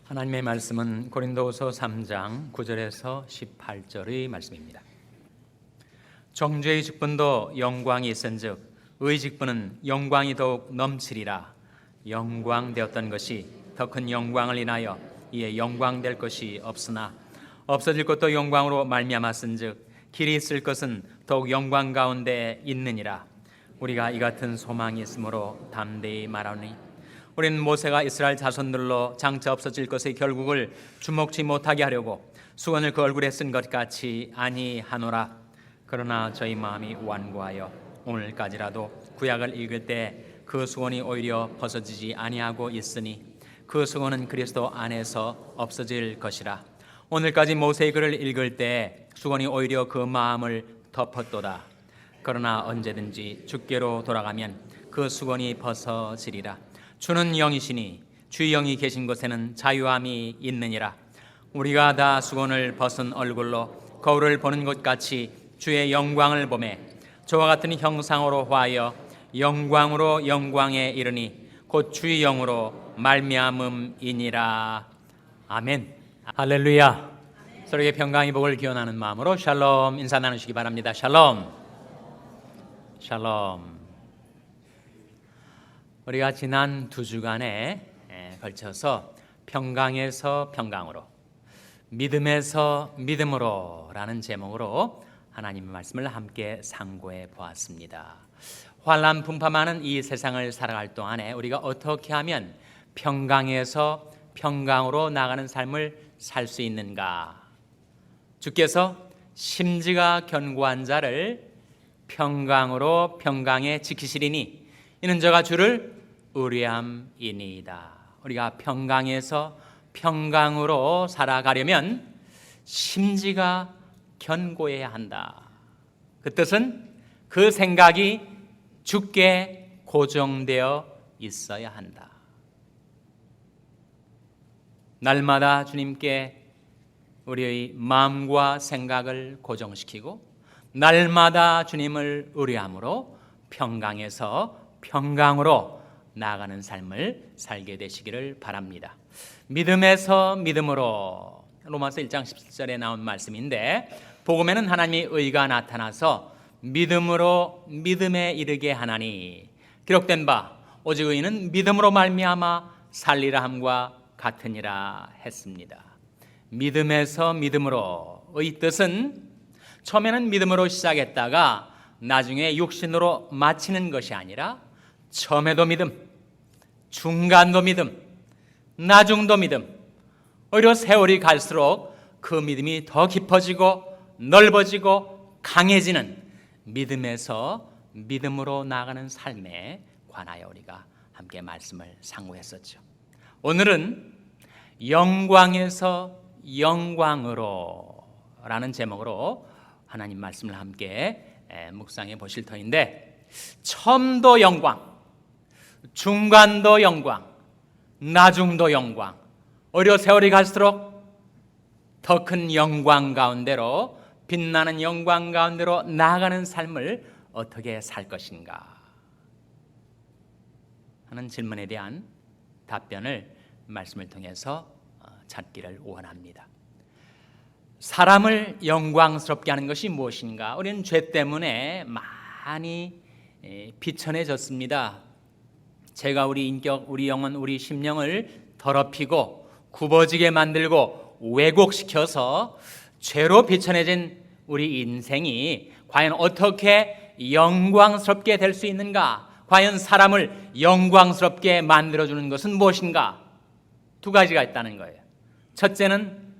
하나님의 말씀은 고린도후서 3장 9절에서 18절의 말씀입니다. 정죄의 직분도 영광이 있은즉 의 직분은 영광이 더욱 넘치리라. 영광되었던 것이 더 큰 영광을 인하여 이에 영광될 것이 없으나 없어질 것도 영광으로 말미암았은즉 길이 있을 것은 더욱 영광 가운데 있느니라. 우리가 이 같은 소망이 있으므로 담대히 말하노니 우리는 모세가 이스라엘 자손들로 장차 없어질 것의 결국을 주목치 못하게 하려고 수건을 그 얼굴에 쓴 것 같이 아니하노라. 그러나 저희 마음이 완고하여 오늘까지라도 구약을 읽을 때 그 수건이 오히려 벗어지지 아니하고 있으니 그 수건은 그리스도 안에서 없어질 것이라. 오늘까지 모세의 글을 읽을 때 수건이 오히려 그 마음을 덮었도다. 그러나 언제든지 주께로 돌아가면 그 수건이 벗어지리라. 주는 영이시니 주의 영이 계신 곳에는 자유함이 있느니라. 우리가 다 수건을 벗은 얼굴로 거울을 보는 것 같이 주의 영광을 보매 저와 같은 형상으로 화하여 영광으로 영광에 이르니 곧 주의 영으로 말미암음이니라. 아멘. 할렐루야. 서로에게 평강의 복을 기원하는 마음으로 샬롬 인사 나누시기 바랍니다. 샬롬. 샬롬. 우리가 지난 2주간에 걸쳐서 평강에서 평강으로, 믿음에서 믿음으로 라는 제목으로 하나님의 말씀을 함께 상고해 보았습니다. 환난 분파많은 이 세상을 살아갈 동안에 우리가 어떻게 하면 평강에서 평강으로 나가는 삶을 살 수 있는가? 주께서 심지가 견고한 자를 평강으로 평강에 지키시리니 이는 저가 주를 의뢰함이니이다. 우리가 평강에서 평강으로 살아가려면 심지가 견고해야 한다. 그 뜻은 그 생각이 주께 고정되어 있어야 한다. 날마다 주님께 우리의 마음과 생각을 고정시키고 날마다 주님을 의뢰함으로 평강에서 평강으로 나아가는 삶을 살게 되시기를 바랍니다. 믿음에서 믿음으로, 로마서 1장 17절에 나온 말씀인데, 복음에는 하나님의 의가 나타나서 믿음으로 믿음에 이르게 하나니 기록된 바 오직 의인은 믿음으로 말미암아 살리라 함과 같으니라 했습니다. 믿음에서 믿음으로의 뜻은 처음에는 믿음으로 시작했다가 나중에 육신으로 마치는 것이 아니라 처음에도 믿음, 중간도 믿음, 나중도 믿음, 오히려 세월이 갈수록 그 믿음이 더 깊어지고 넓어지고 강해지는 믿음에서 믿음으로 나아가는 삶에 관하여 우리가 함께 말씀을 상고했었죠. 오늘은 영광에서 영광으로 라는 제목으로 하나님 말씀을 함께 묵상해 보실 터인데, 처음도 영광, 중간도 영광, 나중도 영광, 오히려 세월이 갈수록 더 큰 영광 가운데로, 빛나는 영광 가운데로 나아가는 삶을 어떻게 살 것인가 하는 질문에 대한 답변을 말씀을 통해서 찾기를 원합니다. 사람을 영광스럽게 하는 것이 무엇인가? 우리는 죄 때문에 많이 비천해졌습니다. 죄가 우리 인격, 우리 영혼, 우리 심령을 더럽히고 굽어지게 만들고 왜곡시켜서 죄로 비천해진 우리 인생이 과연 어떻게 영광스럽게 될 수 있는가? 과연 사람을 영광스럽게 만들어주는 것은 무엇인가? 2가지가 있다는 거예요. 첫째는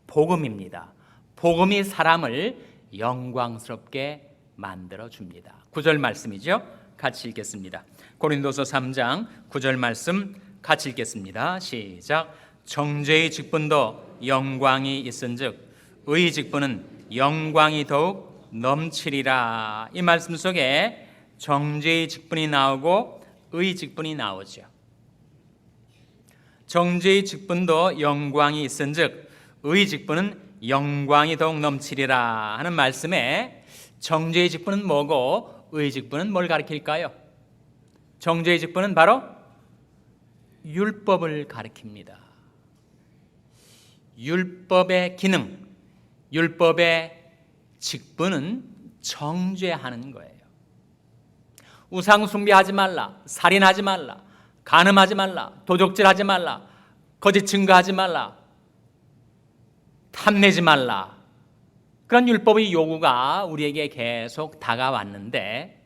복음입니다. 복음이 사람을 영광스럽게 만들어줍니다. 9절 말씀이죠. 같이 읽겠습니다. 고린도서 3장 9절 말씀 같이 읽겠습니다. 시작. 정죄의 직분도 영광이 있은즉 의 직분은 영광이 더욱 넘치리라. 이 말씀 속에 정죄의 직분이 나오고 의 직분이 나오죠. 정죄의 직분도 영광이 있은즉 의 직분은 영광이 더욱 넘치리라 하는 말씀에 정죄의 직분은 뭐고 의 직분은 뭘 가리킬까요? 정죄의 직분은 바로 율법을 가리킵니다. 율법의 기능, 율법의 직분은 정죄하는 거예요. 우상 숭배하지 말라, 살인하지 말라, 간음하지 말라, 도적질하지 말라, 거짓 증거하지 말라, 탐내지 말라. 그런 율법의 요구가 우리에게 계속 다가왔는데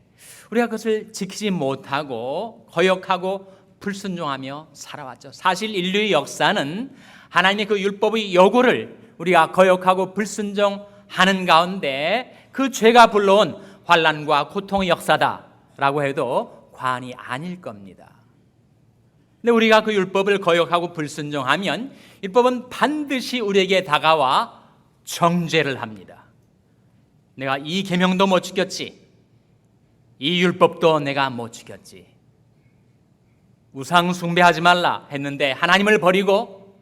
우리가 그것을 지키지 못하고 거역하고 불순종하며 살아왔죠. 사실 인류의 역사는 하나님의 그 율법의 요구를 우리가 거역하고 불순종하는 가운데 그 죄가 불러온 환난과 고통의 역사다라고 해도 과언이 아닐 겁니다. 근데 우리가 그 율법을 거역하고 불순종하면 율법은 반드시 우리에게 다가와 정죄를 합니다. 내가 이 계명도 못 지켰지, 이 율법도 내가 못 지켰지, 우상 숭배하지 말라 했는데 하나님을 버리고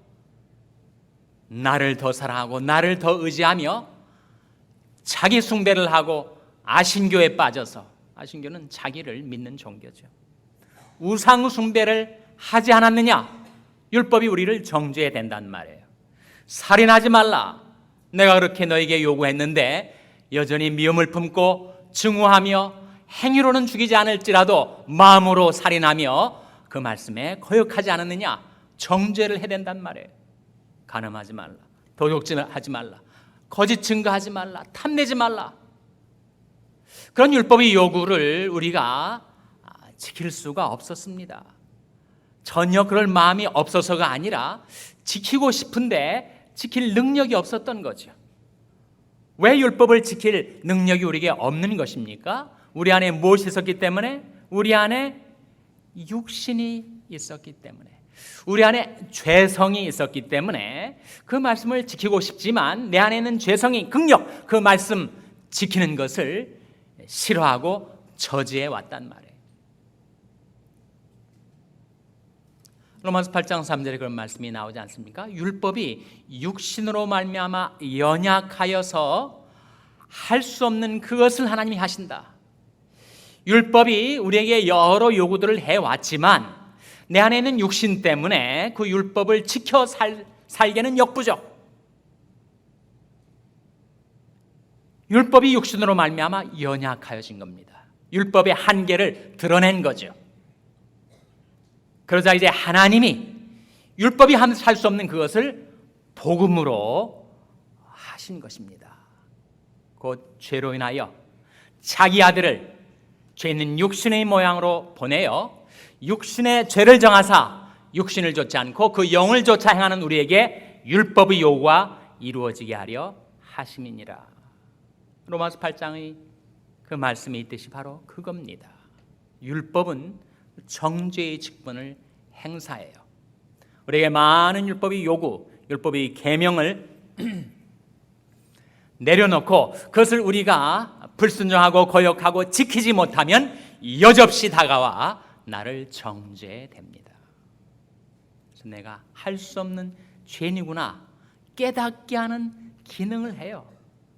나를 더 사랑하고 나를 더 의지하며 자기 숭배를 하고 아신교에 빠져서, 아신교는 자기를 믿는 종교죠, 우상 숭배를 하지 않았느냐? 율법이 우리를 정죄해야 된단 말이에요. 살인하지 말라, 내가 그렇게 너에게 요구했는데 여전히 미움을 품고 증오하며 행위로는 죽이지 않을지라도 마음으로 살인하며 그 말씀에 거역하지 않았느냐? 정죄를 해야 된단 말이에요. 간음하지 말라, 도둑질하지 말라, 거짓 증거하지 말라, 탐내지 말라. 그런 율법의 요구를 우리가 지킬 수가 없었습니다. 전혀 그럴 마음이 없어서가 아니라 지키고 싶은데 지킬 능력이 없었던 거죠. 왜 율법을 지킬 능력이 우리에게 없는 것입니까? 우리 안에 무엇이 있었기 때문에? 우리 안에 육신이 있었기 때문에, 우리 안에 죄성이 있었기 때문에 그 말씀을 지키고 싶지만 내 안에 있는 죄성이, 긍력, 그 말씀 지키는 것을 싫어하고 저지해 왔단 말이에요. 로마서 8장 3절에 그런 말씀이 나오지 않습니까? 율법이 육신으로 말미암아 연약하여서 할 수 없는 그것을 하나님이 하신다. 율법이 우리에게 여러 요구들을 해왔지만 내 안에 있는 육신 때문에 그 율법을 지켜 살기는 역부족. 율법이 육신으로 말미암아 연약하여진 겁니다. 율법의 한계를 드러낸 거죠. 그러자 이제 하나님이 율법이 할 수 없는 그것을 복음으로 하신 것입니다. 곧 죄로 인하여 자기 아들을 죄 있는 육신의 모양으로 보내어 육신의 죄를 정하사 육신을 좇지 않고 그 영을 좇아 행하는 우리에게 율법의 요구가 이루어지게 하려 하심이니라. 로마서 8장의 그 말씀이 있듯이 바로 그겁니다. 율법은 정죄의 직분을 행사해요. 우리에게 많은 율법의 요구, 율법의 계명을 내려놓고 그것을 우리가 불순종하고 거역하고 지키지 못하면 여지없이 다가와 나를 정죄됩니다. 그래서 내가 할 수 없는 죄인이구나 깨닫게 하는 기능을 해요.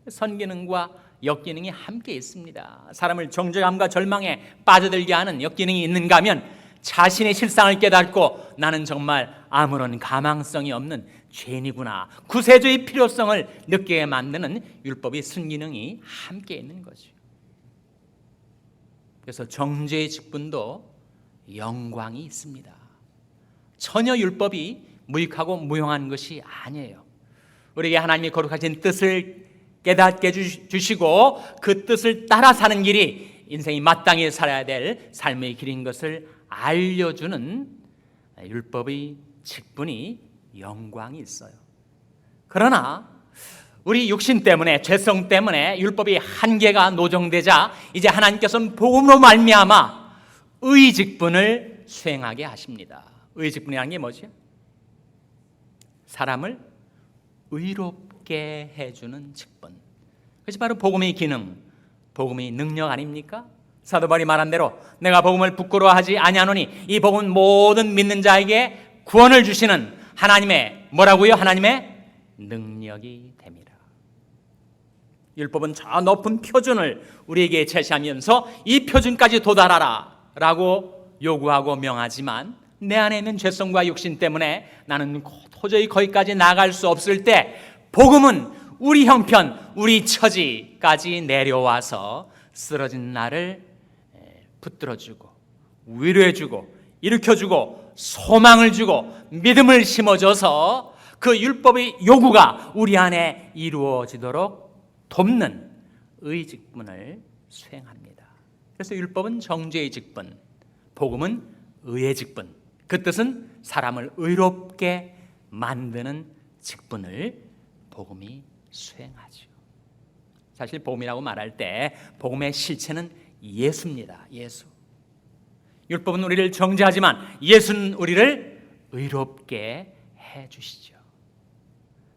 선기능과 역기능이 함께 있습니다. 사람을 정죄감과 절망에 빠져들게 하는 역기능이 있는가 하면 자신의 실상을 깨닫고 나는 정말 아무런 가망성이 없는 죄인이구나, 구세주의 필요성을 느끼게 만드는 율법의 순기능이 함께 있는 거죠. 그래서 정죄의 직분도 영광이 있습니다. 전혀 율법이 무익하고 무용한 것이 아니에요. 우리에게 하나님이 거룩하신 뜻을 깨닫게 주시고 그 뜻을 따라 사는 길이 인생이 마땅히 살아야 될 삶의 길인 것을 알려주는 율법의 직분이 영광이 있어요. 그러나 우리 육신 때문에, 죄성 때문에 율법이 한계가 노정되자 이제 하나님께서는 복음으로 말미암아 의 직분을 수행하게 하십니다. 의 직분이라는 게 뭐죠? 사람을 의롭게 해주는 직분. 그것이 바로 복음의 기능, 복음의 능력 아닙니까? 사도 바울이 말한 대로 내가 복음을 부끄러워하지 아니하노니 이 복음은 모든 믿는 자에게 구원을 주시는 하나님의 뭐라고요? 하나님의 능력이 됩니다. 율법은 저 높은 표준을 우리에게 제시하면서 이 표준까지 도달하라 라고 요구하고 명하지만 내 안에 있는 죄성과 육신 때문에 나는 도저히 거기까지 나갈 수 없을 때 복음은 우리 형편, 우리 처지까지 내려와서 쓰러진 나를 붙들어주고 위로해주고 일으켜주고 소망을 주고 믿음을 심어줘서 그 율법의 요구가 우리 안에 이루어지도록 돕는 의의 직분을 수행합니다. 그래서 율법은 정죄의 직분, 복음은 의의 직분. 그 뜻은 사람을 의롭게 만드는 직분을 복음이 수행하죠. 사실 복음이라고 말할 때 복음의 실체는 예수입니다. 예수. 율법은 우리를 정죄하지만 예수는 우리를 의롭게 해주시죠.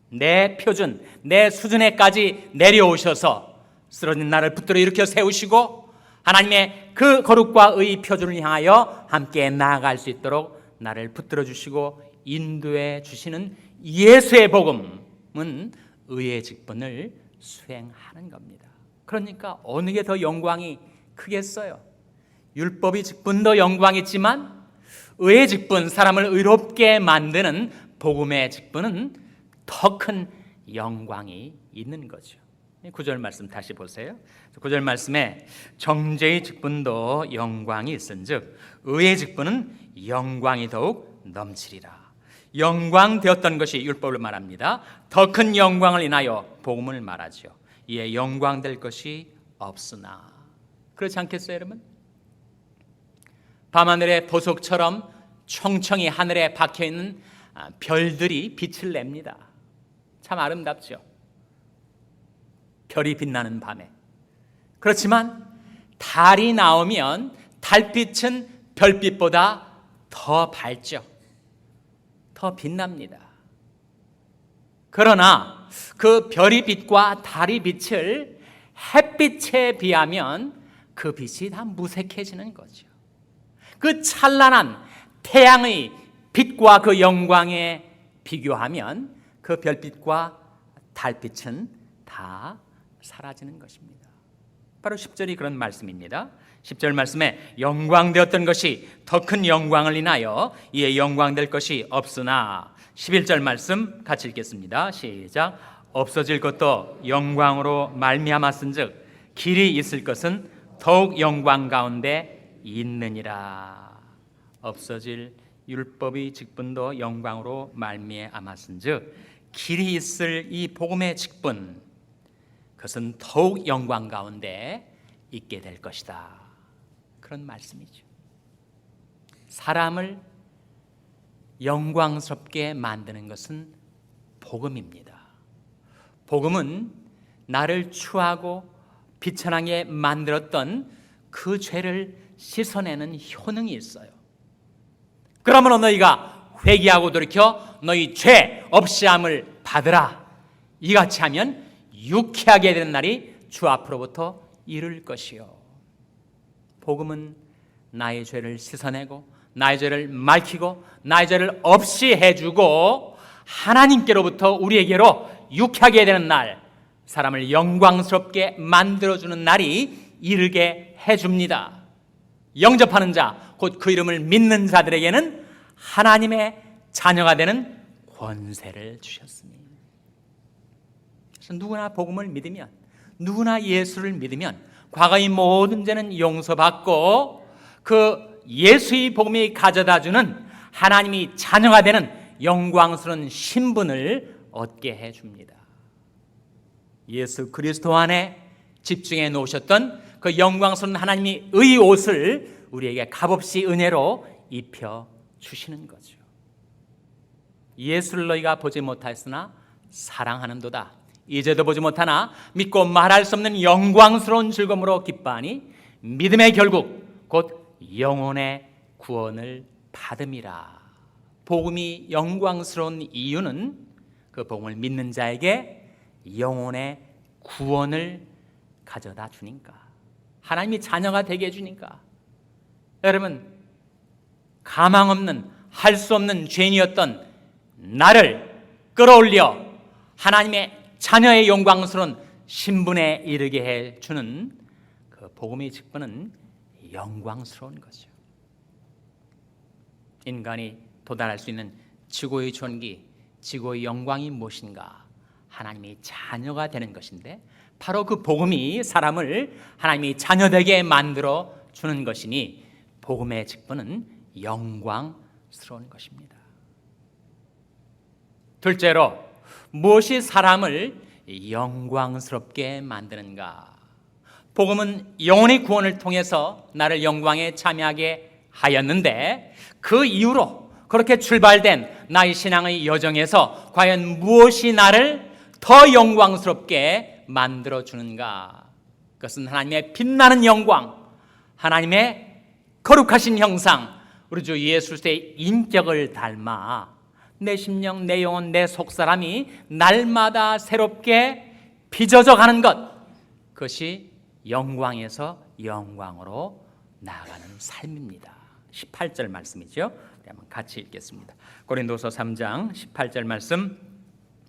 내 표준, 내 수준에까지 내려오셔서 쓰러진 나를 붙들어 일으켜 세우시고 하나님의 그 거룩과 의의 표준을 향하여 함께 나아갈 수 있도록 나를 붙들어 주시고 인도해 주시는 예수의 복음은 의의 직분을 수행하는 겁니다. 그러니까 어느 게 더 영광이 크겠어요? 율법의 직분도 영광이 있지만 의의 직분, 사람을 의롭게 만드는 복음의 직분은 더 큰 영광이 있는 거죠. 9절 말씀 다시 보세요. 9절 말씀에 정죄의 직분도 영광이 있은즉 의의 직분은 영광이 더욱 넘치리라. 영광되었던 것이 율법을 말합니다. 더 큰 영광을 인하여 복음을 말하죠. 이에 영광될 것이 없으나. 그렇지 않겠어요, 여러분? 밤하늘의 보석처럼 총총히 하늘에 박혀있는 별들이 빛을 냅니다. 참 아름답죠. 별이 빛나는 밤에. 그렇지만 달이 나오면 달빛은 별빛보다 더 밝죠. 더 빛납니다. 그러나 그 별의 빛과 달의 빛을 햇빛에 비하면 그 빛이 다 무색해지는 거죠. 그 찬란한 태양의 빛과 그 영광에 비교하면 그 별빛과 달빛은 다 사라지는 것입니다. 바로 10절이 그런 말씀입니다. 10절 말씀에 영광되었던 것이 더 큰 영광을 인하여 이에 영광될 것이 없으나 11절 말씀 같이 읽겠습니다. 시작. 없어질 것도 영광으로 말미암았은즉 길이 있을 것은 더욱 영광 가운데 있느니라. 없어질 율법의 직분도 영광으로 말미암았은즉 길이 있을 이 복음의 직분, 그것은 더욱 영광 가운데 있게 될 것이다. 그런 말씀이죠. 사람을 영광스럽게 만드는 것은 복음입니다. 복음은 나를 추하고 비천하게 만들었던 그 죄를 씻어내는 효능이 있어요. 그러므로 너희가 회개하고 돌이켜 너희 죄 없이함을 받으라. 이같이 하면 유쾌하게 되는 날이 주 앞으로부터 이를 것이요. 복음은 나의 죄를 씻어내고 나의 죄를 밝히고 나의 죄를 없이 해주고 하나님께로부터 우리에게로 유쾌하게 되는 날, 사람을 영광스럽게 만들어주는 날이 이르게 해줍니다. 영접하는 자, 곧 그 이름을 믿는 자들에게는 하나님의 자녀가 되는 권세를 주셨습니다. 그래서 누구나 복음을 믿으면, 누구나 예수를 믿으면 과거의 모든 죄는 용서받고 그 예수의 복음이 가져다주는 하나님이 자녀가 되는 영광스러운 신분을 얻게 해줍니다. 예수 그리스도 안에 집중해 놓으셨던 그 영광스러운 하나님의 의 옷을 우리에게 값없이 은혜로 입혀 주시는 거죠. 예수를 너희가 보지 못하였으나 사랑하는도다. 이제도 보지 못하나 믿고 말할 수 없는 영광스러운 즐거움으로 기뻐하니 믿음의 결국 곧 영혼의 구원을 받음이라. 복음이 영광스러운 이유는 그 복음을 믿는 자에게 영혼의 구원을 가져다 주니까, 하나님이 자녀가 되게 해주니까. 여러분, 가망 없는, 할 수 없는 죄인이었던 나를 끌어올려 하나님의 자녀의 영광스러운 신분에 이르게 해주는 그 복음의 직분은 영광스러운 거죠. 인간이 도달할 수 있는 최고의 존귀, 지구의 영광이 무엇인가? 하나님의 자녀가 되는 것인데 바로 그 복음이 사람을 하나님의 자녀되게 만들어 주는 것이니 복음의 직분은 영광스러운 것입니다. 둘째로 무엇이 사람을 영광스럽게 만드는가? 복음은 영혼의 구원을 통해서 나를 영광에 참여하게 하였는데 그 이후로 그렇게 출발된 나의 신앙의 여정에서 과연 무엇이 나를 더 영광스럽게 만들어주는가? 그것은 하나님의 빛나는 영광, 하나님의 거룩하신 형상, 우리 주 예수 그리스도의 인격을 닮아 내 심령, 내 영혼, 내 속사람이 날마다 새롭게 빚어져 가는 것, 그것이 영광에서 영광으로 나아가는 삶입니다. 18절 말씀이죠. 한번 같이 읽겠습니다. 고린도서 3장 18절 말씀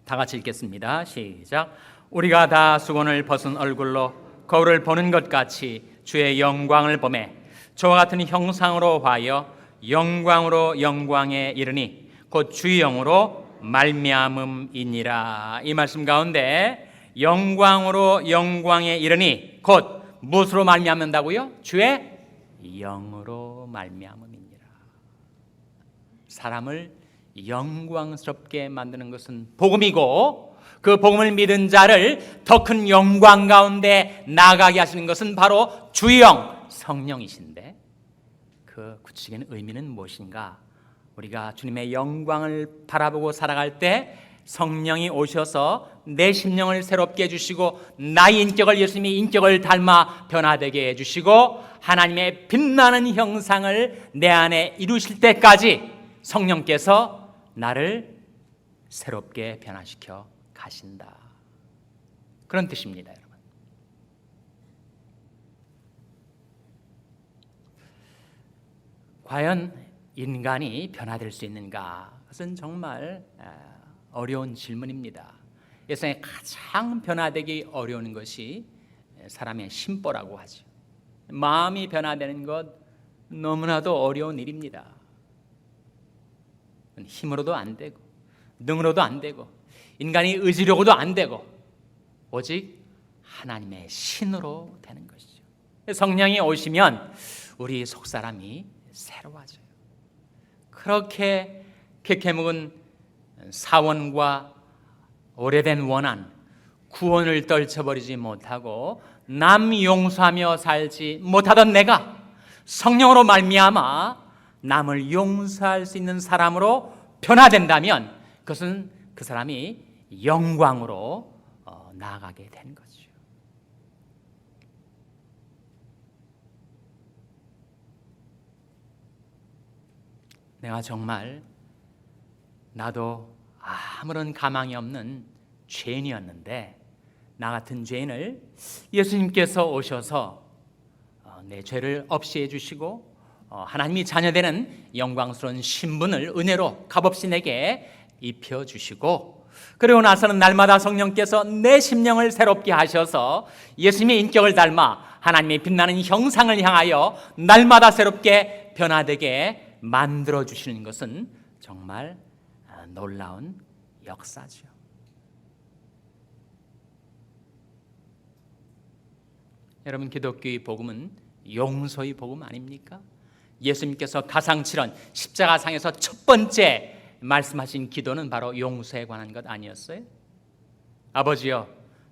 다 같이 읽겠습니다. 시작. 우리가 다 수건을 벗은 얼굴로 거울을 보는 것 같이 주의 영광을 보매 저와 같은 형상으로 하여 영광으로 영광에 이르니 곧 주의 영으로 말미암음이니라. 이 말씀 가운데 영광으로 영광에 이르니 곧 무엇으로 말미암는다고요? 주의 영으로 말미암음이니라. 사람을 영광스럽게 만드는 것은 복음이고 그 복음을 믿은 자를 더 큰 영광 가운데 나아가게 하시는 것은 바로 주의 영, 성령이신데 그 구체적인 의미는 무엇인가? 우리가 주님의 영광을 바라보고 살아갈 때 성령이 오셔서 내 심령을 새롭게 해주시고 나의 인격을 예수님의 인격을 닮아 변화되게 해주시고 하나님의 빛나는 형상을 내 안에 이루실 때까지 성령께서 나를 새롭게 변화시켜 가신다. 그런 뜻입니다, 여러분. 과연 인간이 변화될 수 있는가? 그것은 정말 어려운 질문입니다. 이 세상에 가장 변화되기 어려운 것이 사람의 심보라고 하죠. 마음이 변화되는 것 너무나도 어려운 일입니다. 힘으로도 안 되고 능으로도 안 되고 인간이 의지력으로도 안 되고 오직 하나님의 신으로 되는 것이죠. 성령이 오시면 우리 속사람이 새로워져요. 그렇게 캐캐묵은 사원과 오래된 원한, 구원을 떨쳐버리지 못하고 남 용서하며 살지 못하던 내가 성령으로 말미암아 남을 용서할 수 있는 사람으로 변화된다면 그것은 그 사람이 영광으로 나아가게 된 거죠. 내가 정말 나도 아무런 가망이 없는 죄인이었는데 나 같은 죄인을 예수님께서 오셔서 내 죄를 없이 해주시고 하나님이 자녀되는 영광스러운 신분을 은혜로 값없이 내게 입혀주시고 그리고 나서는 날마다 성령께서 내 심령을 새롭게 하셔서 예수님의 인격을 닮아 하나님의 빛나는 형상을 향하여 날마다 새롭게 변화되게 만들어주시는 것은 정말 놀라운 역사죠. 여러분, 기독교의 복음은 용서의 복음 아닙니까? 예수님께서 가상칠언 십자가상에서 첫 번째 말씀하신 기도는 바로 용서에 관한 것 아니었어요? 아버지여,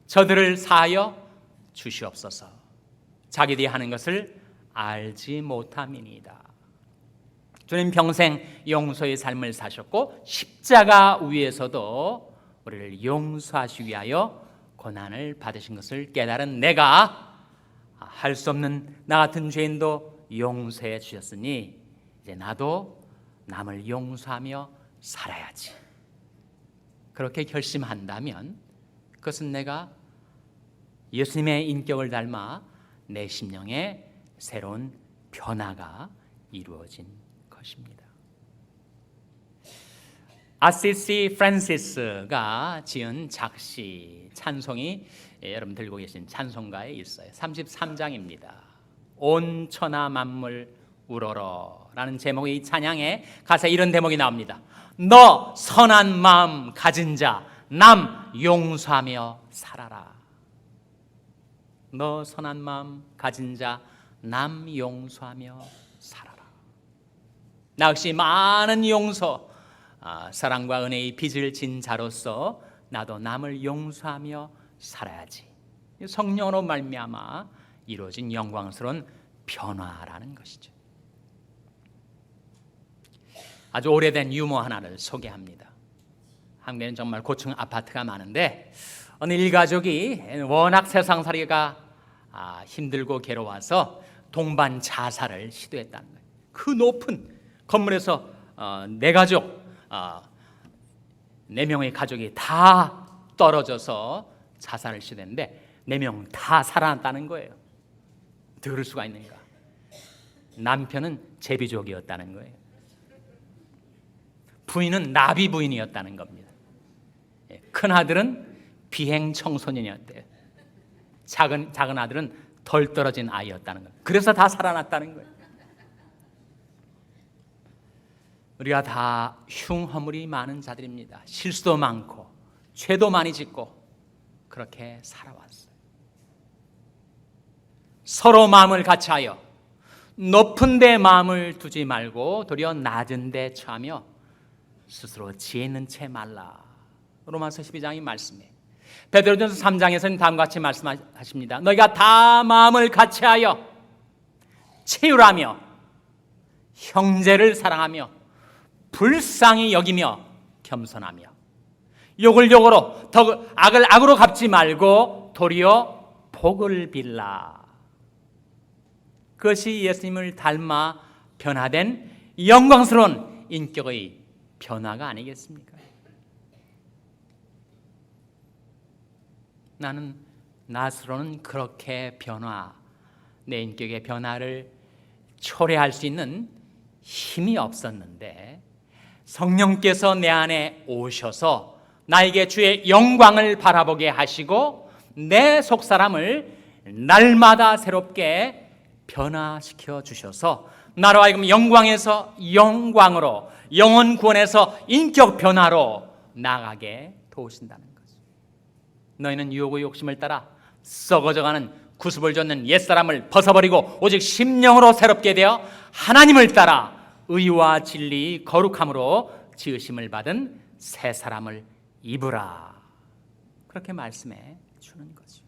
저들을 사하여 주시옵소서. 자기들이 하는 것을 알지 못함이니이다. 주님 평생 용서의 삶을 사셨고 십자가 위에서도 우리를 용서하시기 위하여 고난을 받으신 것을 깨달은 내가 할 수 없는 나 같은 죄인도 용서해 주셨으니 이제 나도 남을 용서하며 살아야지. 그렇게 결심한다면 그것은 내가 예수님의 인격을 닮아 내 심령에 새로운 변화가 이루어진 것입니다. 아시시 프란시스가 지은 작시 찬송이 여러분 들고 계신 찬송가에 있어요. 33장입니다. 온 천하 만물 우러러 라는 제목의 이 찬양에 가사에 이런 대목이 나옵니다. 너 선한 마음 가진 자 남 용서하며 살아라. 너 선한 마음 가진 자 남 용서하며 살아라. 나 역시 많은 용서, 사랑과 은혜의 빚을 진 자로서 나도 남을 용서하며 살아야지. 성령으로 말미암아 이루어진 영광스러운 변화라는 것이죠. 아주 오래된 유머 하나를 소개합니다. 한국에는 정말 고층 아파트가 많은데 어느 일가족이 워낙 세상살이가 힘들고 괴로워서 동반 자살을 시도했다는 거예요. 그 높은 건물에서 네 명의 가족이 다 떨어져서 자살을 시도했는데 4명 다 살아났다는 거예요. 어떻게 그럴 수가 있는가? 남편은 제비족이었다는 거예요. 부인은 나비 부인이었다는 겁니다. 큰아들은 비행 청소년이었대요. 작은 아들은 덜 떨어진 아이였다는 거예요. 그래서 다 살아났다는 거예요. 우리가 다 흉허물이 많은 자들입니다. 실수도 많고 죄도 많이 짓고 그렇게 살아왔어요. 서로 마음을 같이하여 높은 데 마음을 두지 말고 도리어 낮은 데 처하며 스스로 지혜 있는 채 말라. 로마서 12장이 말씀이에요. 베드로전서 3장에서는 다음과 같이 말씀하십니다. 너희가 다 마음을 같이하여 채율하며 형제를 사랑하며 불쌍히 여기며 겸손하며 욕을 욕으로 악을 악으로 갚지 말고 도리어 복을 빌라. 그것이 예수님을 닮아 변화된 영광스러운 인격의 변화가 아니겠습니까? 나는 나스로는 그렇게 내 인격의 변화를 초래할 수 있는 힘이 없었는데 성령께서 내 안에 오셔서 나에게 주의 영광을 바라보게 하시고 내 속사람을 날마다 새롭게 변화시켜 주셔서 나로 하여금 영광에서 영광으로, 영혼 구원에서 인격 변화로 나아가게 도우신다는 거죠. 너희는 유혹의 욕심을 따라 썩어져가는 구습을 좇는 옛사람을 벗어버리고 오직 심령으로 새롭게 되어 하나님을 따라 의와 진리 거룩함으로 지으심을 받은 새 사람을 입으라. 그렇게 말씀해 주는 거죠.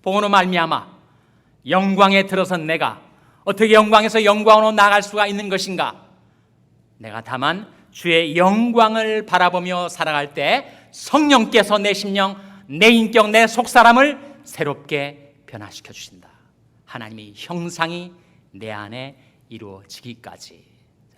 복음으로 말미암아 영광에 들어선 내가 어떻게 영광에서 영광으로 나아갈 수가 있는 것인가? 내가 다만 주의 영광을 바라보며 살아갈 때 성령께서 내 심령, 내 인격, 내 속사람을 새롭게 변화시켜 주신다. 하나님의 형상이 내 안에 이루어지기까지.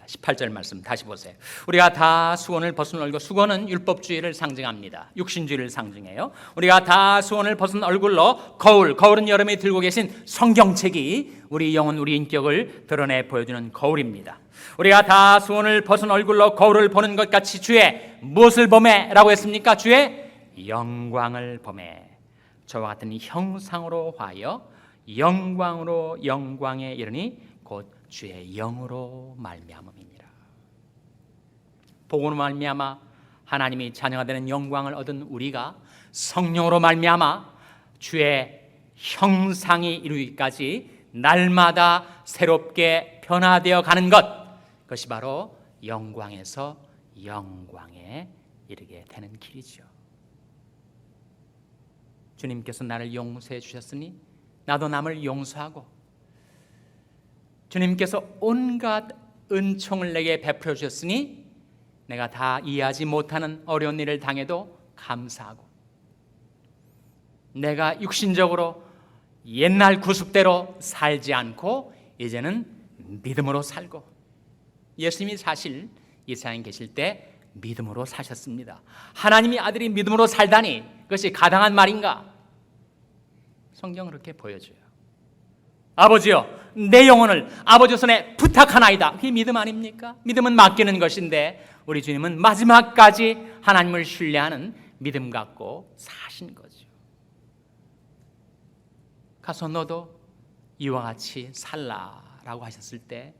18절 말씀 다시 보세요. 우리가 다 수건을 벗은 얼굴, 수건은 율법주의를 상징합니다. 육신주의를 상징해요. 우리가 다 수건을 벗은 얼굴로 거울은 여러분이 들고 계신 성경책이 우리 영혼, 우리 인격을 드러내 보여주는 거울입니다. 우리가 다 수건을 벗은 얼굴로 거울을 보는 것 같이 주의 무엇을 보매? 라고 했습니까? 주의 영광을 보매. 저와 같은 형상으로 하여 영광으로 영광에 이르니 곧 주의 영으로 말미암음이니라. 복음으로 말미암아 하나님이 자녀가 되는 영광을 얻은 우리가 성령으로 말미암아 주의 형상이 이루기까지 날마다 새롭게 변화되어 가는 것, 그것이 바로 영광에서 영광에 이르게 되는 길이죠. 주님께서 나를 용서해 주셨으니 나도 남을 용서하고, 주님께서 온갖 은총을 내게 베풀어 주셨으니 내가 다 이해하지 못하는 어려운 일을 당해도 감사하고, 내가 육신적으로 옛날 구습대로 살지 않고 이제는 믿음으로 살고, 예수님이 사실 이 세상에 계실 때 믿음으로 사셨습니다. 하나님이 아들이 믿음으로 살다니 그것이 가당한 말인가? 성경은 그렇게 보여줘요. 아버지여, 내 영혼을 아버지 손에 부탁하나이다. 그게 믿음 아닙니까? 믿음은 맡기는 것인데 우리 주님은 마지막까지 하나님을 신뢰하는 믿음 갖고 사신 거죠. 가서 너도 이와 같이 살라라고 하셨을 때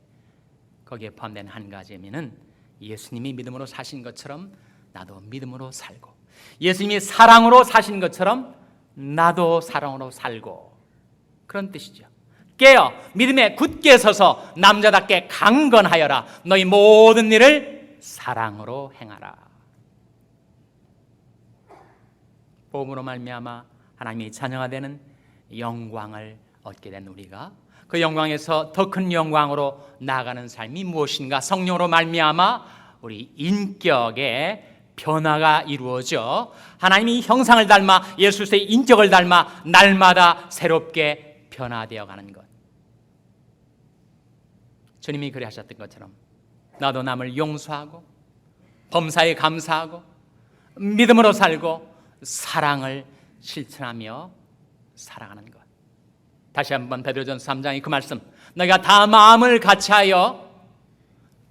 거기에 포함된 한 가지 의미는 예수님이 믿음으로 사신 것처럼 나도 믿음으로 살고, 예수님이 사랑으로 사신 것처럼 나도 사랑으로 살고, 그런 뜻이죠. 깨어 믿음에 굳게 서서 남자답게 강건하여라. 너희 모든 일을 사랑으로 행하라. 복음으로 말미암아 하나님의 자녀가 되는 영광을 얻게 된 우리가 그 영광에서 더 큰 영광으로 나아가는 삶이 무엇인가? 성령으로 말미암아 우리 인격의 변화가 이루어져 하나님의 형상을 닮아 예수의 인격을 닮아 날마다 새롭게 변화되어 가는 것. 주님이 그리 하셨던 것처럼 나도 남을 용서하고 범사에 감사하고 믿음으로 살고 사랑을 실천하며 살아가는 것. 다시 한번 베드로전서 3장의 그 말씀, 너희가 다 마음을 같이하여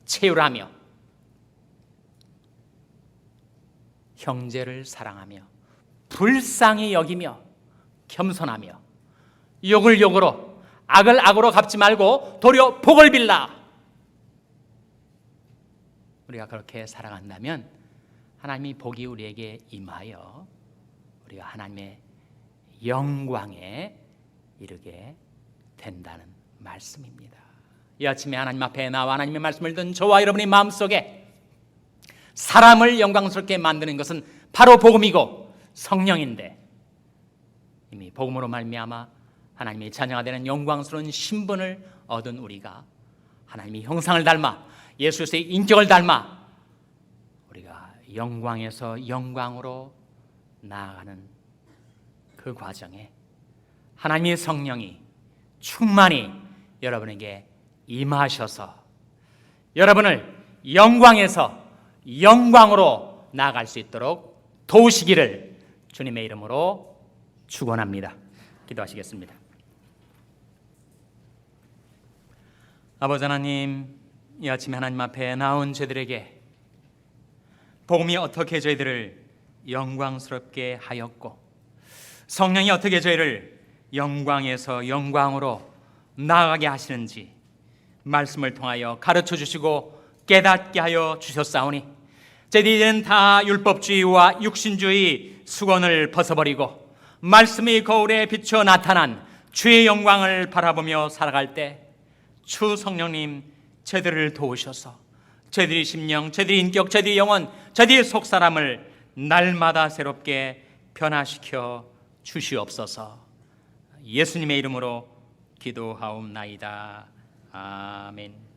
채우라며 형제를 사랑하며 불쌍히 여기며 겸손하며 욕을 욕으로 악을 악으로 갚지 말고 도리어 복을 빌라. 우리가 그렇게 살아간다면 하나님이 복이 우리에게 임하여 우리가 하나님의 영광에 이르게 된다는 말씀입니다. 이 아침에 하나님 앞에 나와 하나님의 말씀을 듣는 저와 여러분의 마음속에 사람을 영광스럽게 만드는 것은 바로 복음이고 성령인데, 이미 복음으로 말미암아 하나님의 자녀가 되는 영광스러운 신분을 얻은 우리가 하나님의 형상을 닮아 예수의 인격을 닮아 우리가 영광에서 영광으로 나아가는 그 과정에 하나님의 성령이 충만히 여러분에게 임하셔서 여러분을 영광에서 영광으로 나아갈 수 있도록 도우시기를 주님의 이름으로 축원합니다. 기도하시겠습니다. 아버지 하나님, 이 아침에 하나님 앞에 나온 저희들에게 복음이 어떻게 저희들을 영광스럽게 하였고 성령이 어떻게 저희를 영광에서 영광으로 나아가게 하시는지 말씀을 통하여 가르쳐 주시고 깨닫게 하여 주셨사오니 저희들은 다 율법주의와 육신주의 수건을 벗어버리고 말씀의 거울에 비추어 나타난 주의 영광을 바라보며 살아갈 때 주 성령님 저희들을 도우셔서 저희들의 심령, 저희들의 인격, 저희들의 영혼, 저희들의 속사람을 날마다 새롭게 변화시켜 주시옵소서. 예수님의 이름으로 기도하옵나이다. 아멘.